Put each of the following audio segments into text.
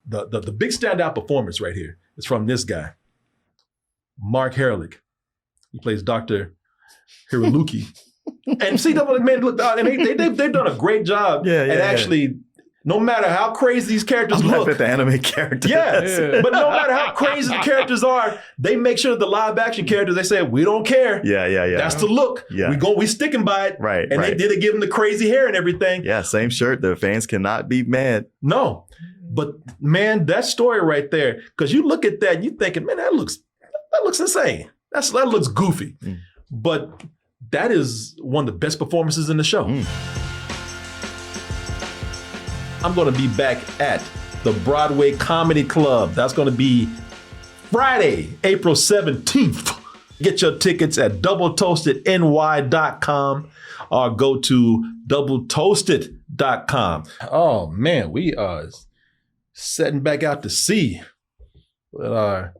the big standout performance right here is from this guy, Mark Herlick. He plays Dr. Hiroyuki. And see, man, look, and they've done a great job at actually, no matter how crazy these characters look. At the anime characters. Yes, but no matter how crazy the characters are, they make sure the live action characters, they say, we don't care. Yeah. That's the look. Yeah. We sticking by it. Right. And they did it, give them the crazy hair and everything. Yeah, same shirt. The fans cannot be mad. No. But man, that story right there, because you look at that and you're thinking, man, that looks insane. That looks goofy. But that is one of the best performances in the show. I'm going to be back at the Broadway Comedy Club. That's going to be Friday, April 17th. Get your tickets at doubletoastedny.com or go to doubletoasted.com. Oh man, we are setting back out to sea with our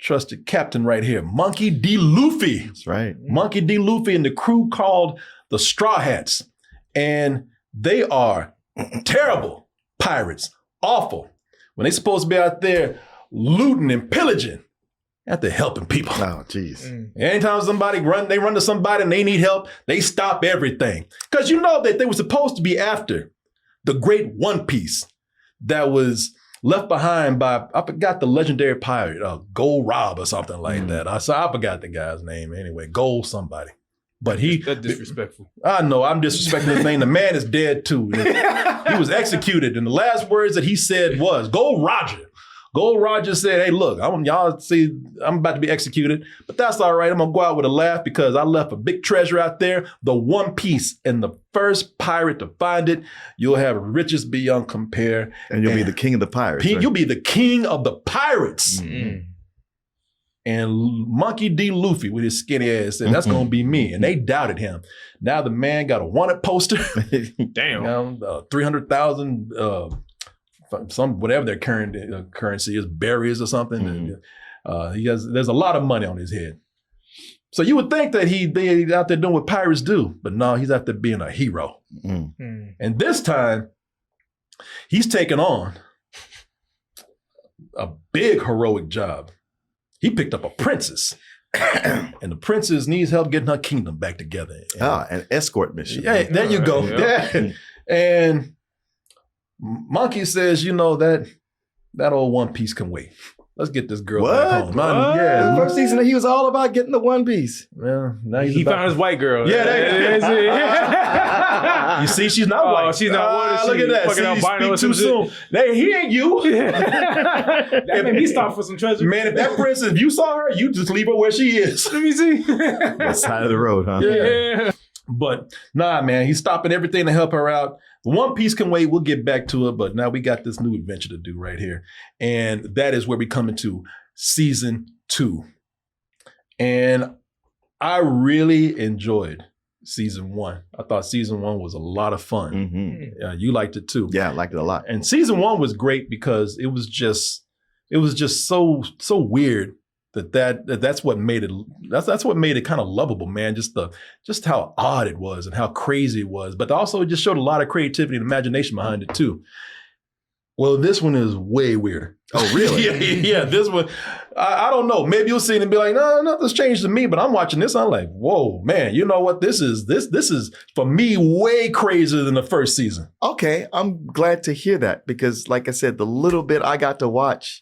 trusted captain right here, Monkey D. Luffy. That's right. Monkey D. Luffy and the crew called the Straw Hats. And they are terrible pirates. Awful. When they supposed to be out there looting and pillaging, out there helping people. Oh, jeez. Anytime they run to somebody and they need help, they stop everything. Because you know that they were supposed to be after the great One Piece that was left behind by, I forgot the legendary pirate, Gold Rob or something like that. I forgot the guy's name anyway, Gold somebody. But That's disrespectful. I know, I'm disrespecting his name. The man is dead too. He was executed, and the last words that he said was, Gold Roger. Gold Roger said, hey, look, y'all see, I'm about to be executed, but that's all right. I'm going to go out with a laugh because I left a big treasure out there, the One Piece, and the first pirate to find it, you'll have riches beyond compare. And you'll be the king of the pirates. You'll be the king of the pirates. And Monkey D. Luffy with his skinny ass said, that's going to be me. And they doubted him. Now the man got a wanted poster. Damn. 300,000, some whatever their current currency is, berries or something. There's a lot of money on his head. So you would think that he'd be out there doing what pirates do, but no, he's out there being a hero. And this time, he's taken on a big heroic job. He picked up a princess, and the princess needs help getting her kingdom back together. An escort mission. Yeah, there you go. Yeah. And Monkey says, you know, that old One Piece can wait. Let's get this girl back home. The first season, he was all about getting the One Piece. Well, now he found his white girl. You see, she's not white. She's not white. Look at that. See, speak too soon. He ain't you. That made me stop for some treasure. Man, if that princess, if you saw her, you just leave her where she is. Let me see. That side of the road, huh? Yeah. But nah, man, he's stopping everything to help her out. The One Piece can wait. We'll get back to it. But now we got this new adventure to do right here. And that is where we come into season 2. And I really enjoyed season 1. I thought season 1 was a lot of fun. You liked it too. Yeah, I liked it a lot. And season 1 was great because it was just so weird that's what made it. That's what made it kind of lovable, man. Just how odd it was and how crazy it was, but also it just showed a lot of creativity and imagination behind it too. Well, this one is way weirder. Oh, really? yeah. This one, I don't know. Maybe you'll see it and be like, no, nothing's changed to me. But I'm watching this. I'm like, whoa, man. You know what? This is for me way crazier than the first season. Okay, I'm glad to hear that because, like I said, the little bit I got to watch,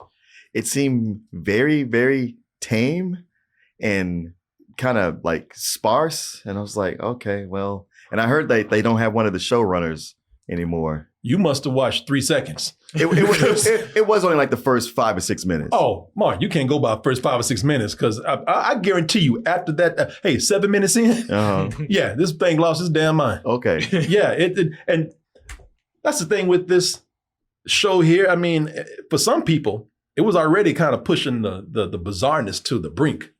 it seemed very, very tame and kind of like sparse. And I was like, okay, well, and I heard they don't have one of the showrunners anymore. You must have watched 3 seconds. It was only like the first 5 or 6 minutes. Oh, Mark, you can't go by the first 5 or 6 minutes because I guarantee you after that, 7 minutes in, yeah, this thing lost its damn mind. Okay. Yeah, and that's the thing with this show here. I mean, for some people, it was already kind of pushing the bizarreness to the brink.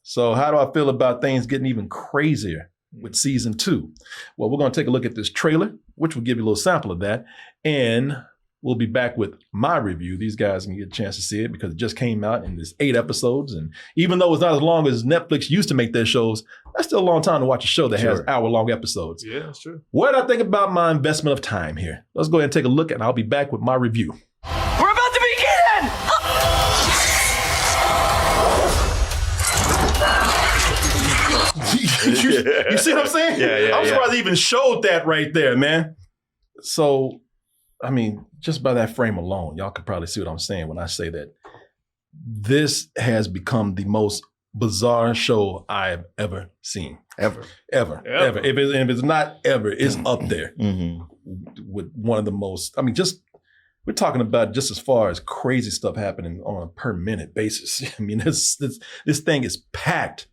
So how do I feel about things getting even crazier with season 2? Well, we're going to take a look at this trailer, which will give you a little sample of that. And we'll be back with my review. These guys can get a chance to see it because it just came out and there's 8 episodes. And even though it's not as long as Netflix used to make their shows, that's still a long time to watch a show that has hour-long episodes. Yeah, that's true. What did I think about my investment of time here? Let's go ahead and take a look and I'll be back with my review. We're about You see what I'm saying? Yeah. I'm surprised they even showed that right there, man. So, I mean, just by that frame alone, y'all could probably see what I'm saying when I say that this has become the most bizarre show I've ever seen. Ever. If it's not ever, it's up there with one of the most. I mean, just we're talking about just as far as crazy stuff happening on a per minute basis. I mean, this thing is packed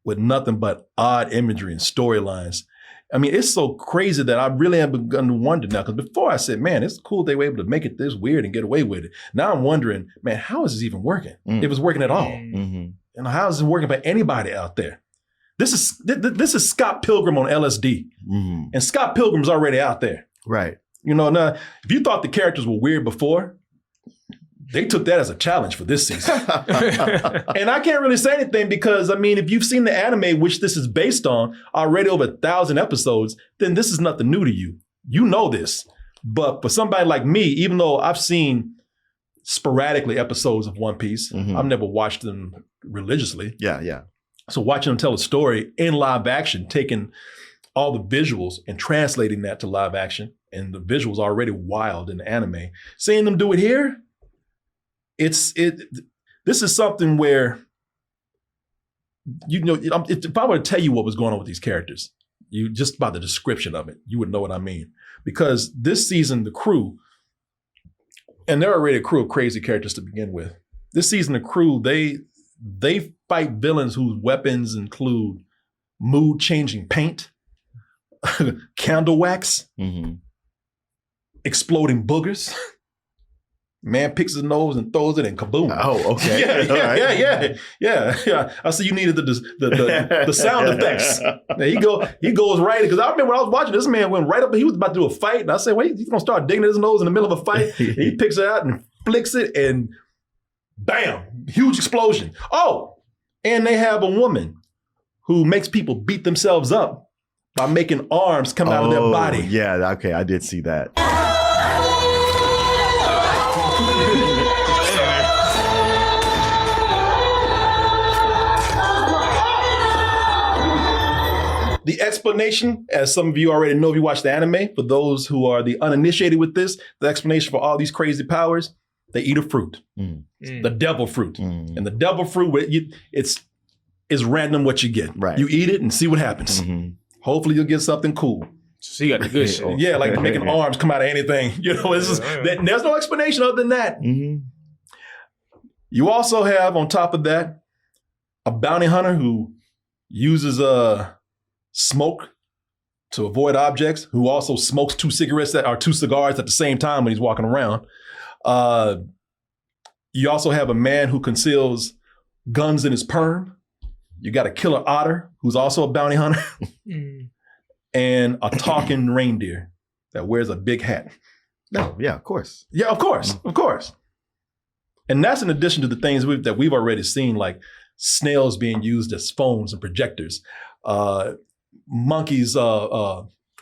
with nothing but odd imagery and storylines. I mean, it's so crazy that I really have begun to wonder now. Because before I said, man, it's cool they were able to make it this weird and get away with it. Now I'm wondering, man, how is this even working? If it's working at all. And how is it working for anybody out there? This is Scott Pilgrim on LSD. And Scott Pilgrim's already out there. Right. You know, now, if you thought the characters were weird before, they took that as a challenge for this season. And I can't really say anything because, I mean, if you've seen the anime, which this is based on, already over 1,000 episodes, then this is nothing new to you. You know this. But for somebody like me, even though I've seen sporadically episodes of One Piece, I've never watched them religiously. Yeah. So watching them tell a story in live action, taking all the visuals and translating that to live action, and the visuals are already wild in the anime. Seeing them do it here, this is something where, you know, if I were to tell you what was going on with these characters, you just by the description of it, you would know what I mean. Because this season, the crew, and they're already a crew of crazy characters to begin with. This season, the crew, they fight villains whose weapons include mood-changing paint, candle wax, exploding boogers. Man picks his nose and throws it and kaboom. Oh, okay. Yeah. I see you needed the sound effects. Now he goes right, because I remember when I was watching, this man went right up, he was about to do a fight, and I said, wait, he's gonna start digging his nose in the middle of a fight? He picks it out and flicks it, and bam, huge explosion. Oh, and they have a woman who makes people beat themselves up by making arms come out of their body. Yeah, okay, I did see that. The explanation, as some of you already know if you watch the anime, for those who are the uninitiated with this, the explanation for all these crazy powers, they eat a fruit, the devil fruit. And the devil fruit, it's random what you get. Right. You eat it and see what happens. Hopefully you'll get something cool. So you got the good shit. Yeah, like making arms come out of anything. You know, there's no explanation other than that. You also have, on top of that, a bounty hunter who uses smoke to avoid objects, who also smokes two cigars at the same time when he's walking around. You also have a man who conceals guns in his perm. You got a killer otter who's also a bounty hunter. And a talking reindeer that wears a big hat. No, yeah, of course. Yeah, of course. And that's in addition to the things that we've already seen, like snails being used as phones and projectors, monkeys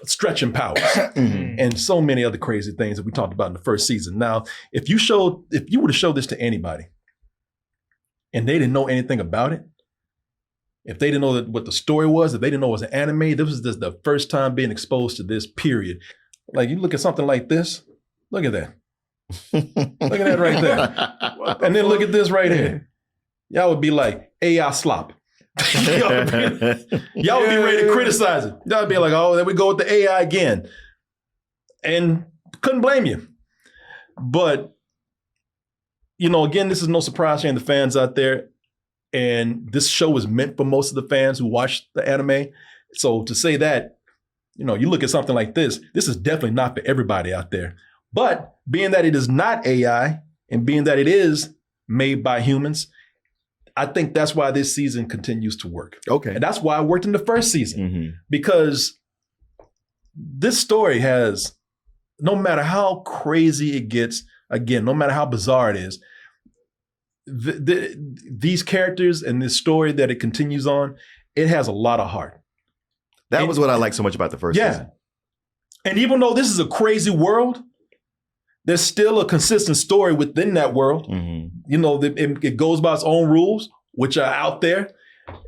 stretching powers, and so many other crazy things that we talked about in the first season. Now, if you were to show this to anybody and they didn't know anything about it, if they didn't know what the story was, if they didn't know it was an anime, this was just the first time being exposed to this, period. Like, you look at something like this, look at that. Look at that right there. And then look at this right here. Y'all would be like, AI slop. Y'all would be ready to criticize it. Y'all would be like, oh, there we go with the AI again. And couldn't blame you. But, you know, again, this is no surprise to the fans out there. And this show is meant for most of the fans who watch the anime. So to say that, you know, you look at something like this is definitely not for everybody out there. But being that it is not AI and being that it is made by humans, I think that's why this season continues to work. Okay. And that's why it worked in the first season. Because this story has, no matter how crazy it gets, again, no matter how bizarre it is, these characters and this story that it continues on, it has a lot of heart. That was what I liked so much about the first season. And even though this is a crazy world, there's still a consistent story within that world. You know, it goes by its own rules, which are out there.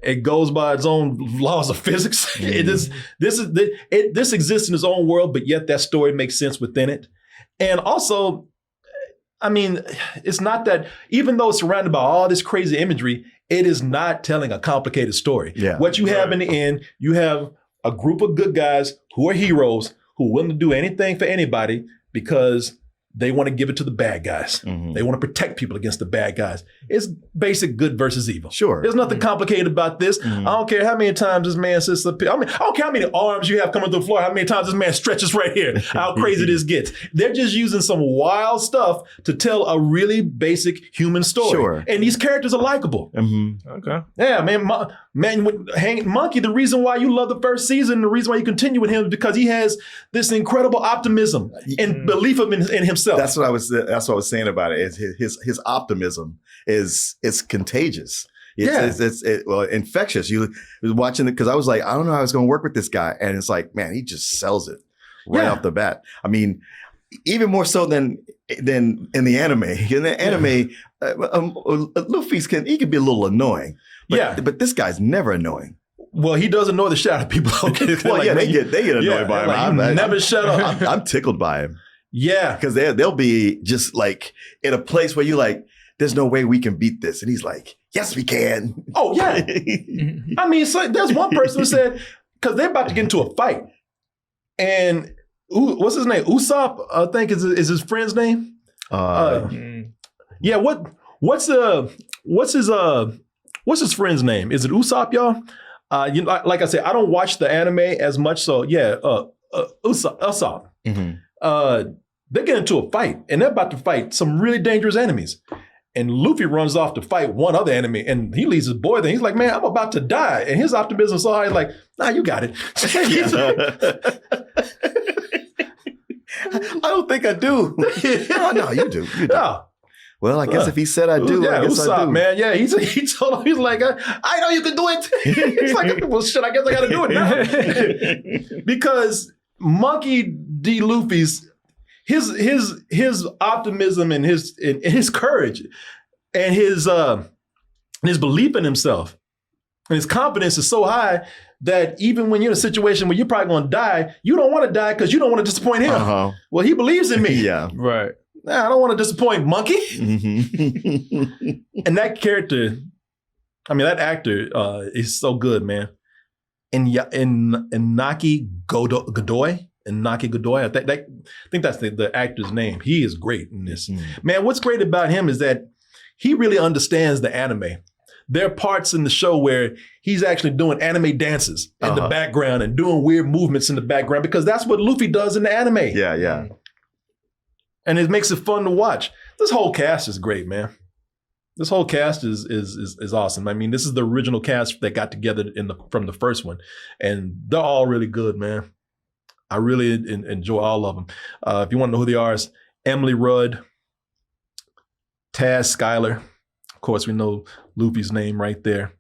It goes by its own laws of physics. This exists in its own world, but yet that story makes sense within it. And also, I mean, it's not that, even though it's surrounded by all this crazy imagery, it is not telling a complicated story. Yeah. What you have in the end, you have a group of good guys who are heroes who are willing to do anything for anybody because they want to give it to the bad guys. They want to protect people against the bad guys. It's basic good versus evil. Sure. There's nothing complicated about this. I don't care how many times this man sits up here. I don't care how many arms you have coming through the floor, how many times this man stretches right here, how crazy this gets. They're just using some wild stuff to tell a really basic human story. Sure. And these characters are likable. Okay. Yeah, man, Monkey, the reason why you love the first season, the reason why you continue with him is because he has this incredible optimism and belief in himself. That's what I was saying about it. Is his optimism is contagious. It's infectious. You was watching it because I was like, I don't know how it's going to work with this guy, and it's like, man, he just sells it right off the bat. I mean, even more so than in the anime. In the anime, Luffy can be a little annoying. But this guy's never annoying. Well, he does annoy the shit out of people. Well, like, they get annoyed by him. Like, never shut up. I'm tickled by him. Yeah. Because they'll be just like in a place where you like, there's no way we can beat this. And he's like, yes, we can. Oh, yeah. I mean, so there's one person who said, because they're about to get into a fight. And what's his name? Usopp, I think is his friend's name. Yeah, what's his friend's name? Is it Usopp, y'all? Like I said, I don't watch the anime as much, so yeah, Usopp. They get into a fight, and they're about to fight some really dangerous enemies. And Luffy runs off to fight one other enemy, and he leaves his boy there. He's like, man, I'm about to die. And his optimism is so high, he's like, nah, you got it. I don't think I do. No, you do. You do. No. Well, I guess if he said I do, I guess I do. Man. Yeah, he told him, he's like, I know you can do it. He's like, well, shit, I guess I got to do it now. Because Monkey D. Luffy's, his optimism and his courage and his belief in himself and his confidence is so high that even when you're in a situation where you're probably going to die, you don't want to die because you don't want to disappoint him. Well, he believes in me. Yeah. Right. Nah, I don't want to disappoint Monkey. And that character, I mean, that actor is so good, man. In Naki Godoy, I think that's the actor's name. He is great in this. Man, what's great about him is that he really understands the anime. There are parts in the show where he's actually doing anime dances in the background and doing weird movements in the background because that's what Luffy does in the anime. Yeah. And it makes it fun to watch. This whole cast is great, man. This whole cast is awesome. I mean, this is the original cast that got together from the first one, and they're all really good, man. I really enjoy all of them. If you want to know who they are, it's Emily Rudd, Taz Skylar. Of course, we know Luffy's name right there.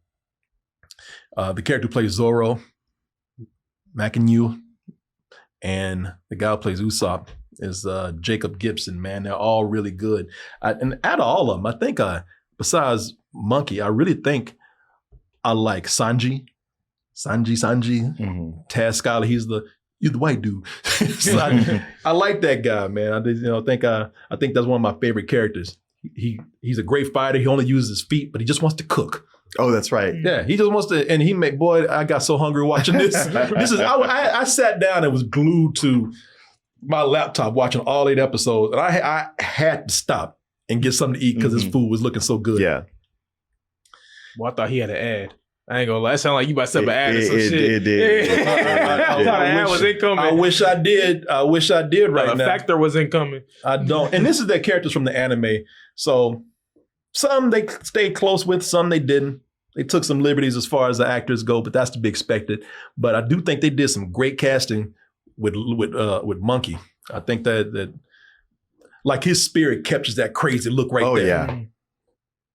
The character who plays Zoro, Makinyu, and the guy who plays Usopp is Jacob Gibson, man. They're all really good. And out of all of them, I think besides Monkey, I really think I like Sanji. Taz Skylar, he's the white dude. So I like that guy, man. I think that's one of my favorite characters. He's a great fighter. He only uses his feet, but he just wants to cook. Oh, that's right. Yeah, he just wants to, and I got so hungry watching this. I sat down and was glued to my laptop watching all 8 episodes, and I had to stop and get something to eat because his food was looking so good. Yeah. Well, I thought he had an ad. I ain't gonna lie. It sounded like you about to set up an ad or some shit. It did. I thought an ad was incoming. I wish I did right now. The factor was incoming. I don't. And this is their characters from the anime. So some they stayed close with, some they didn't. They took some liberties as far as the actors go, but that's to be expected. But I do think they did some great casting with Monkey. I think that like his spirit captures that crazy look right there.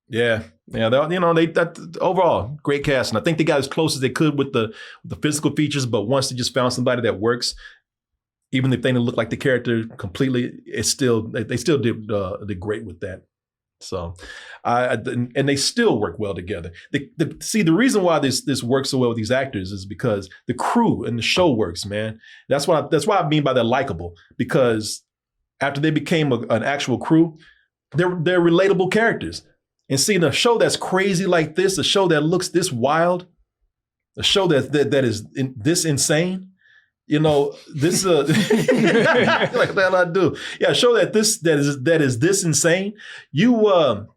Yeah. That overall great casting. I think they got as close as they could with the physical features, but once they just found somebody that works, even if they didn't look like the character completely, they still did great with that. So, and they still work well together. The reason why this works so well with these actors is because the crew and the show works, man. That's why I mean by they're likable, because after they became an actual crew, they're relatable characters. And seeing a show that's crazy like this, a show that looks this wild, a show that is this insane. You know, this like that I do. Yeah, show that is this insane. You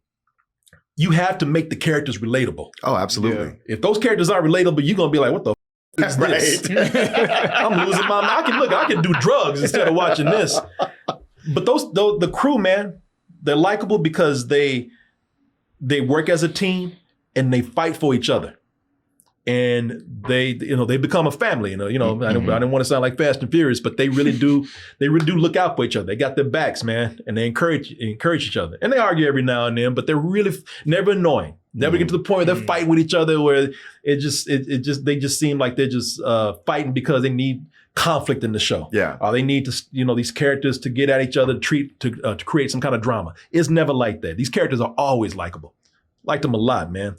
have to make the characters relatable. Oh, absolutely. Yeah. If those characters aren't relatable, you're gonna be like, what the f- is this? I'm losing my mind. I can do drugs instead of watching this. But the crew, man, they're likable because they work as a team and they fight for each other. And they become a family. I didn't want to sound like Fast and Furious, but they really do look out for each other. They got their backs, man, and they encourage each other. And they argue every now and then, but they're really never annoying. Never get to the point where they're fighting with each other, where they just seem like they're just fighting because they need conflict in the show. Yeah, or they need to these characters to get at each other, to create some kind of drama. It's never like that. These characters are always likable. Liked them a lot, man.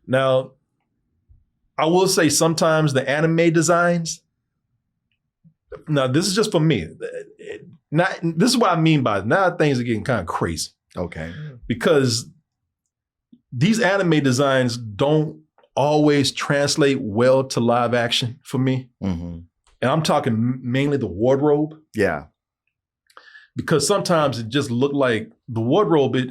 Now, I will say sometimes the anime designs, now this is just for me. This is what I mean by it. Now things are getting kind of crazy. Okay. Because these anime designs don't always translate well to live action for me. Mm-hmm. And I'm talking mainly the wardrobe. Yeah. Because sometimes it just looked like the wardrobe, they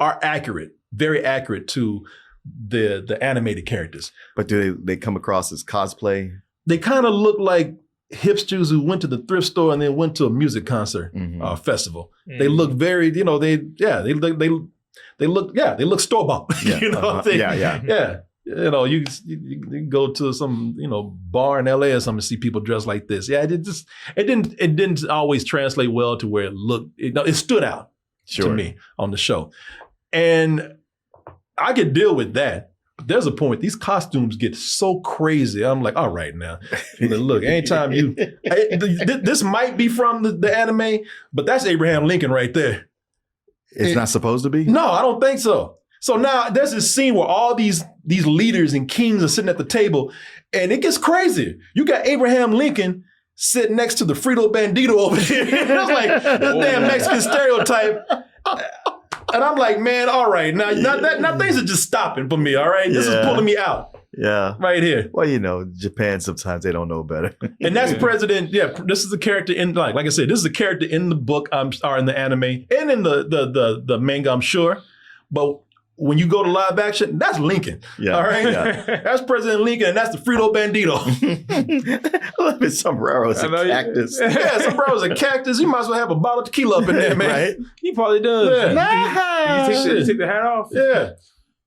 are accurate, very accurate to the animated characters. But do they come across as cosplay? They kind of look like hipsters who went to the thrift store and then went to a music concert festival. Mm-hmm. They look very, they look store bought. Yeah. Yeah. You go to some bar in LA or something to see people dressed like this. Yeah, it didn't always translate well to where it stood out to me on the show. And I could deal with that. But there's a point these costumes get so crazy. I'm like, all right now. Look, anytime this might be from the anime, but that's Abraham Lincoln right there. It's not supposed to be? No, I don't think so. So now there's this scene where all these leaders and kings are sitting at the table, and it gets crazy. You got Abraham Lincoln sitting next to the Frito Bandito over here. It's like this damn Mexican stereotype. And I'm like, man, all right. Now things are just stopping for me, all right? This is pulling me out. Yeah. Right here. Well, Japan, sometimes they don't know better. And that's President, this is a character in, like I said, this is a character in the book, or in the anime, and in the manga, I'm sure. But when you go to live action, that's Lincoln. Yeah. All right? Yeah. That's President Lincoln, and that's the Frito Bandito. I love his sombreros and cactus. Yeah, sombreros and cactus. You might as well have a bottle of tequila up in there, man. Right? He probably does. Yeah. You take the hat off? Yeah.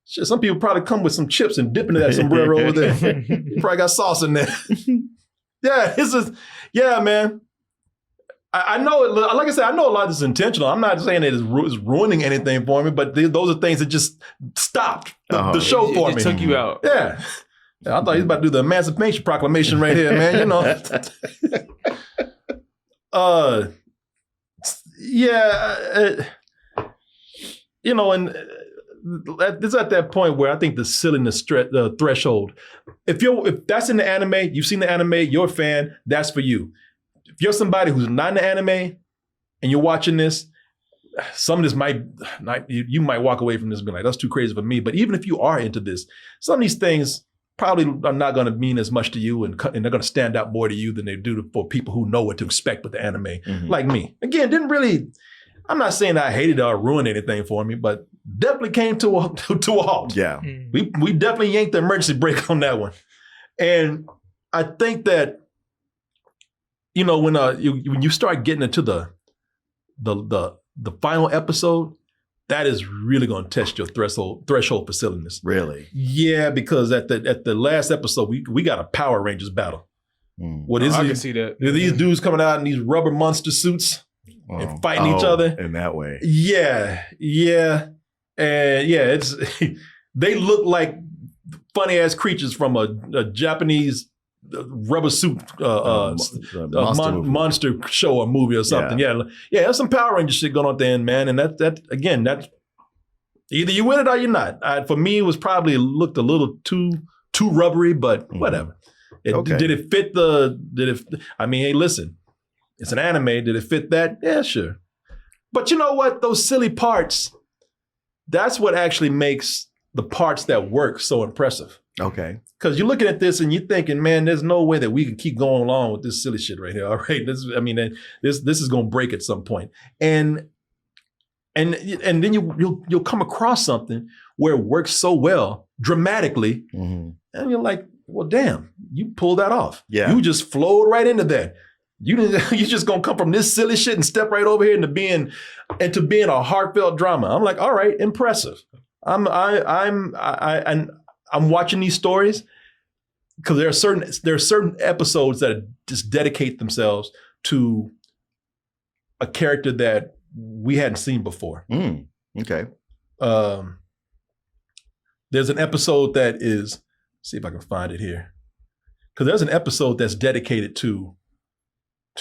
Shit, some people probably come with some chips and dip into that sombrero over there. You probably got sauce in there. Yeah, man. I know, like I said, I know a lot of this is intentional. I'm not saying it is ruining anything for me, but those are things that just stopped the show for me. It took you out. Yeah. I thought he was about to do the Emancipation Proclamation right here, man. And it's at that point where I think the silliness threshold. If that's in the anime, you've seen the anime, you're a fan, that's for you. If you're somebody who's not in the anime and you're watching this, some of this you might walk away from this and be like, that's too crazy for me. But even if you are into this, some of these things probably are not going to mean as much to you, and they're going to stand out more to you than they do for people who know what to expect with the anime, like me. Again, I'm not saying that I hated it or ruined anything for me, but definitely came to a halt. Yeah. We definitely yanked the emergency brake on that one. And I think that, when you start getting into the final episode, that is really going to test your threshold for silliness. Really? Yeah, because at the last episode, we got a Power Rangers battle. What is it? I can see that. These dudes coming out in these rubber monster suits and fighting each other in that way. Yeah, and it's they look like funny ass creatures from a Japanese rubber suit the monster show or movie or something. Yeah, there's some Power Ranger shit going on at the end, man. And that again, that's either you win it or you're not. For me, it was probably looked a little too rubbery, but whatever. Did it fit I mean, hey, listen, it's an anime. Did it fit that? Yeah, sure. But you know what? Those silly parts, that's what actually makes the parts that work so impressive. Okay. Because you're looking at this and you're thinking, man, there's no way that we can keep going along with this silly shit right here. All right, this is going to break at some point. And then you'll come across something where it works so well dramatically, and you're like, well, damn, you pulled that off. Yeah, you just flowed right into that. You're just gonna come from this silly shit and step right over here into being a heartfelt drama. I'm like, all right, impressive. I'm watching these stories because there are certain episodes that just dedicate themselves to a character that we hadn't seen before. Okay. There's an episode that is, see if I can find it here, because there's an episode that's dedicated to.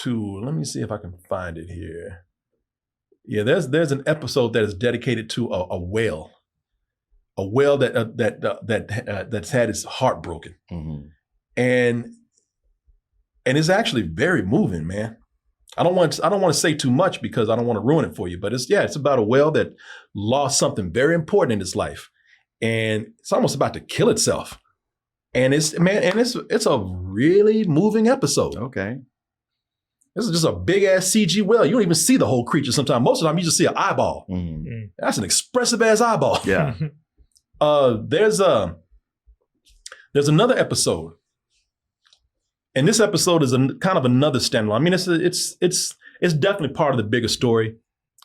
Let me see if I can find it here. Yeah, there's an episode that is dedicated to a whale that's had its heart broken, and it's actually very moving, man. I don't want to say too much because I don't want to ruin it for you, but it's about a whale that lost something very important in its life, and it's almost about to kill itself, and it's a really moving episode. Okay. This is just a big ass CG whale. You don't even see the whole creature sometimes. Most of the time you just see an eyeball. That's an expressive ass eyeball. Yeah. There's another episode. And this episode is kind of another standalone. I mean, it's definitely part of the bigger story.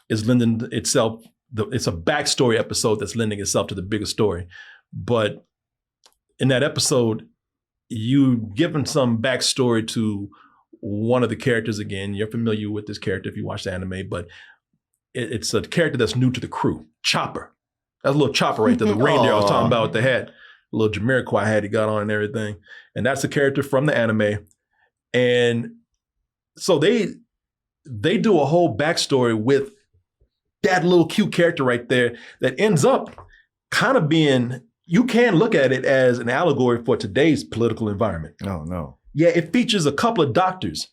It's lending itself, it's a backstory episode that's lending itself to the bigger story. But in that episode, you given some backstory to one of the characters again. You're familiar with this character if you watch the anime, but it's a character that's new to the crew. Chopper. That's a little Chopper right there, the reindeer I was talking about with the hat. A little Jamiroquai hat he got on and everything. And that's a character from the anime. And so they do a whole backstory with that little cute character right there that ends up kind of being, you can look at it as an allegory for today's political environment. Oh, no. Yeah, it features a couple of doctors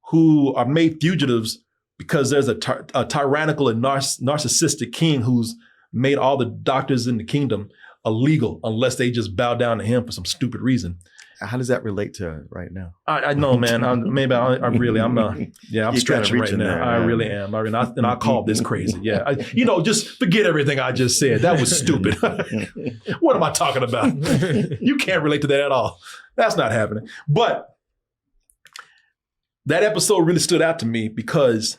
who are made fugitives because there's a tyrannical and narcissistic king who's made all the doctors in the kingdom illegal unless they just bow down to him for some stupid reason. How does that relate to right now? I know, man. I'm stretching right now. I really am. And I call this crazy. Yeah, just forget everything I just said. That was stupid. What am I talking about? You can't relate to that at all. That's not happening. But that episode really stood out to me because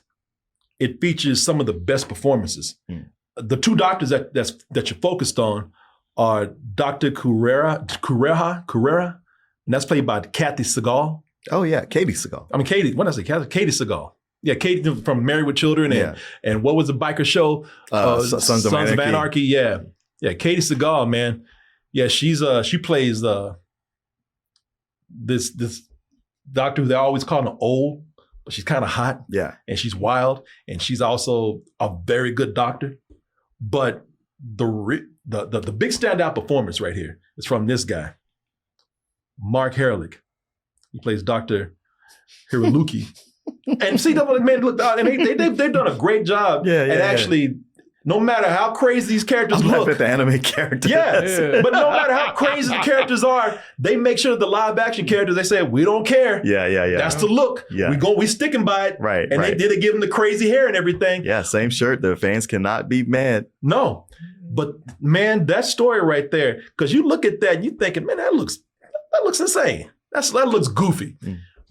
it features some of the best performances. The two doctors that you're focused on are Dr. Carrera, and that's played by Kathy Segal. Oh yeah, Katie Segal. I mean, Katie. What did I say? Katie Segal. Yeah, Katie from Married with Children and what was the biker show? Sons of Anarchy. Yeah. Katie Segal, man. Yeah, she plays this doctor who they always call her old, but she's kind of hot. Yeah, and she's wild, and she's also a very good doctor. But the big standout performance right here is from this guy, Mark Herlick. He plays Dr. Hiroyuki. And see, man, look, and they've done a great job. Actually, no matter how crazy these characters look, at the anime characters. Yes, but no matter how crazy the characters are, they make sure that the live action characters, they say, we don't care. Yeah. That's the look. Yeah. We sticking by it. Right. And they give them the crazy hair and everything. Yeah, same shirt. The fans cannot be mad. No, but man, that story right there, because you look at that, and you thinking, man, that looks insane. That looks goofy,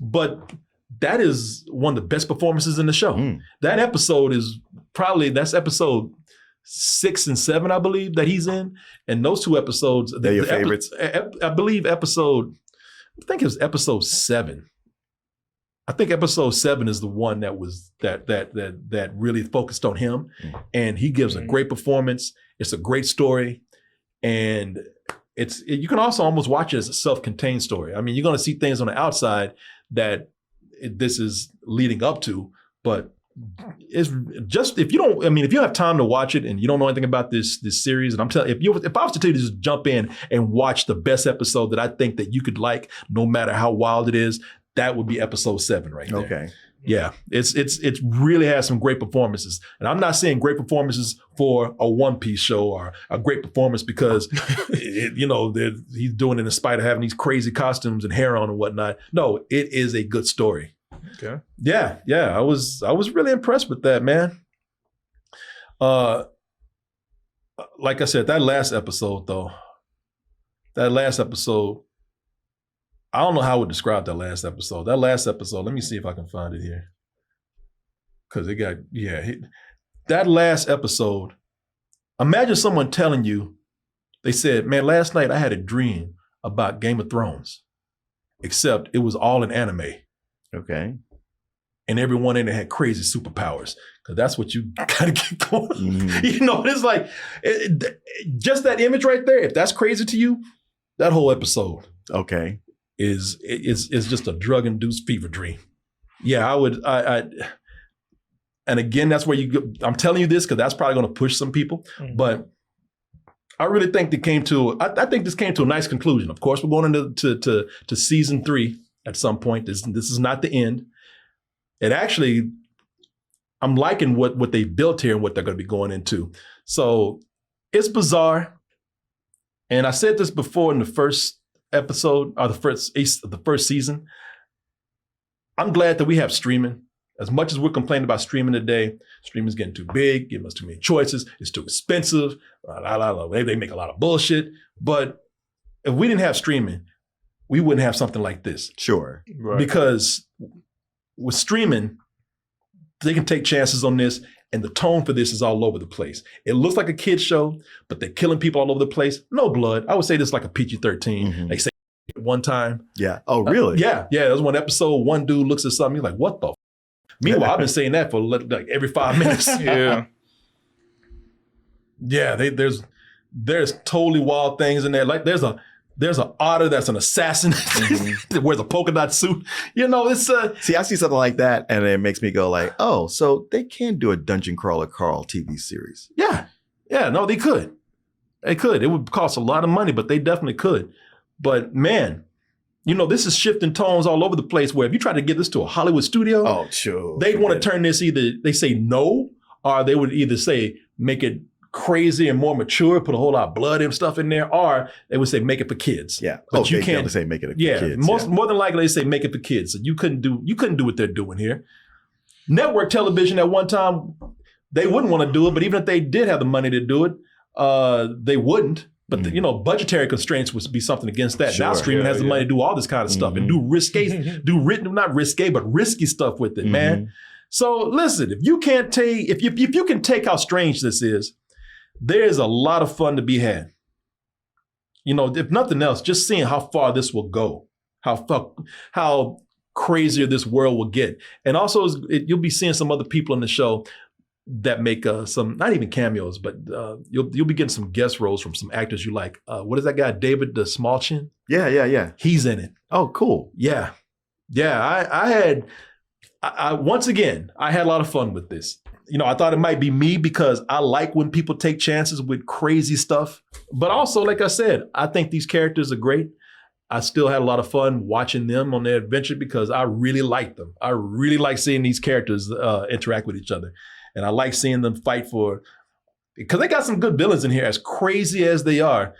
but that is one of the best performances in the show. That episode is that's episode 6 and 7, I believe, that he's in. And those two episodes, they're your favorites. I believe I think it was episode 7. I think episode 7 is the one that really focused on him, and he gives a great performance. It's a great story, and you can also almost watch it as a self-contained story. I mean, you're going to see things on the outside that this is leading up to, but it's just if you have time to watch it and you don't know anything about this series, and I'm telling you, if I was to tell you to just jump in and watch the best episode that I think that you could like, no matter how wild it is, that would be episode 7 right there. Okay. Yeah, it really has some great performances, and I'm not saying great performances for a One Piece show or a great performance because he's doing it in spite of having these crazy costumes and hair on and whatnot. No, it is a good story. Okay. Yeah, I was really impressed with that, man. Like I said, that last episode, I don't know how I would describe that last episode. Let me see if I can find it here. Because that last episode, imagine someone telling you, they said, man, last night I had a dream about Game of Thrones, except it was all in anime. Okay. And everyone in it had crazy superpowers. Because that's what you gotta get going. Mm-hmm. It's like, just that image right there, if that's crazy to you, that whole episode. Okay. Is just a drug-induced fever dream. Yeah, and again, that's where I'm telling you this because that's probably going to push some people, but I really think I think this came to a nice conclusion. Of course, we're going into to season 3 at some point. This is not the end. It actually, I'm liking what they built here and what they're going to be going into. So it's bizarre. And I said this before in the first episode or the first season. I'm glad that we have streaming. As much as we're complaining about streaming today, streaming's getting too big, giving us too many choices, it's too expensive, they make a lot of bullshit. But if we didn't have streaming, we wouldn't have something like this. Sure. Right. Because with streaming, they can take chances on this, and the tone for this is all over the place. It looks like a kid's show, but they're killing people all over the place. No blood. I would say this is like a PG-13. Mm-hmm. They say one time. Yeah. Oh, really? Yeah. There's one episode, one dude looks at something, he's like, what the f-? Meanwhile, I've been saying that for like every 5 minutes. Yeah. Yeah, there's totally wild things in there. Like there's an otter that's an assassin that wears a polka dot suit. It's See, I see something like that, and it makes me go like, oh, so they can do a Dungeon Crawler Carl TV series. Yeah. No, they could. They could. It would cost a lot of money, but they definitely could. But man, this is shifting tones all over the place where if you try to get this to a Hollywood studio, Oh, sure. they'd want to turn this they say no, or they would either say make it crazy and more mature, put a whole lot of blood and stuff in there, or they would say make it for kids. Yeah. But you they can't say make it for yeah, kids. more than likely they say make it for kids. So you couldn't do what they're doing here. Network television at one time, they wouldn't want to do it, but even if they did have the money to do it, they wouldn't. But budgetary constraints would be something against that. Now streaming has the money to do all this kind of stuff and do not risque, but risky stuff with it, man. So listen, if you can take how strange this is, there's a lot of fun to be had. If nothing else, just seeing how far this will go, how crazier this world will get. And also you'll be seeing some other people in the show that make some, not even cameos, but you'll be getting some guest roles from some actors you like. What is that guy, David the Smallchin? Yeah. He's in it. Oh, cool. Yeah. Once again, I had a lot of fun with this. I thought it might be me because I like when people take chances with crazy stuff. But also, like I said, I think these characters are great. I still had a lot of fun watching them on their adventure because I really like them. I really like seeing these characters interact with each other. And I like seeing them fight because they got some good villains in here, as crazy as they are.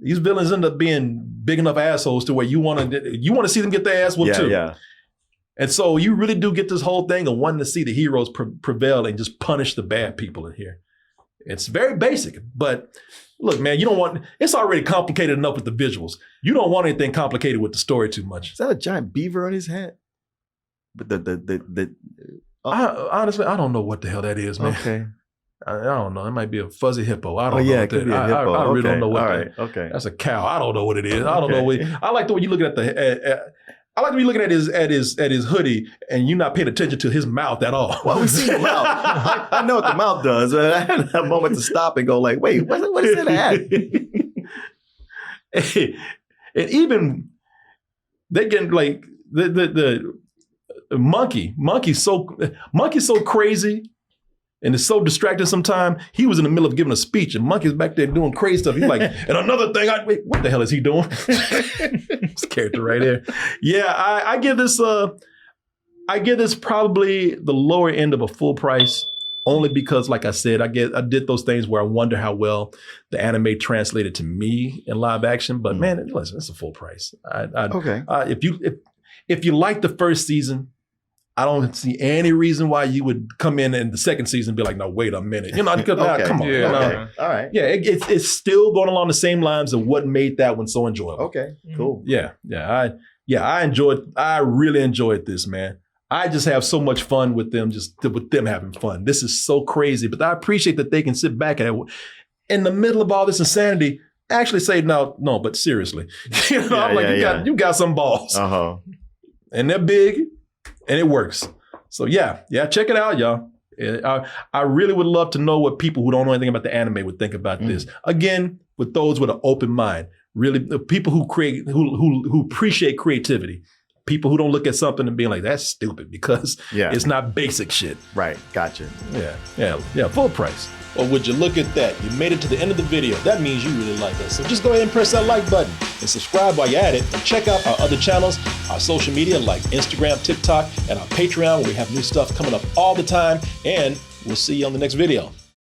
These villains end up being big enough assholes to where you want to see them get their ass whooped too. Yeah. And so you really do get this whole thing of wanting to see the heroes prevail and just punish the bad people in here. It's very basic, but look, man, it's already complicated enough with the visuals. You don't want anything complicated with the story too much. Is that a giant beaver on his head? But honestly, I don't know what the hell that is, man. Okay. I don't know. It might be a fuzzy hippo. I don't know. Yeah, what it could that, be a hippo. I really Okay. don't know what All that right. Okay. That's a cow. I don't know what it is. I don't know. I like the way you're looking at I like when you're looking at his hoodie and you're not paying attention to his mouth at all. Well, we see the mouth. I know what the mouth does, but I had a moment to stop and go like, wait, what is that at? and even they get like the monkey's so crazy. And it's so distracting sometimes. He was in the middle of giving a speech and Monkey's back there doing crazy stuff. He's like, and another thing, wait, what the hell is he doing? This character right here. Yeah, I give this probably the lower end of a full price, only because, like I said, I did those things where I wonder how well the anime translated to me in live action. But man, listen, it's a full price. Okay. If you like the first season, I don't see any reason why you would come in the second season and be like, no, wait a minute. Come on. Yeah. You know? Okay. All right. Yeah, it's still going along the same lines of what made that one so enjoyable. Okay. Cool. Yeah. I really enjoyed this, man. I just have so much fun with them, with them having fun. This is so crazy, but I appreciate that they can sit back and in the middle of all this insanity, actually say, no, but seriously. I'm like, you got some balls. Uh-huh. And they're big. And it works. So yeah, check it out, y'all. I really would love to know what people who don't know anything about the anime would think about this. Again, with those with an open mind, really, the people who create, who appreciate creativity, people who don't look at something and being like, that's stupid because it's not basic shit. Right. Gotcha. Yeah. Full price. Or would you look at that? You made it to the end of the video. That means you really like us. So just go ahead and press that like button and subscribe while you're at it. And check out our other channels, our social media like Instagram, TikTok, and our Patreon where we have new stuff coming up all the time. And we'll see you on the next video.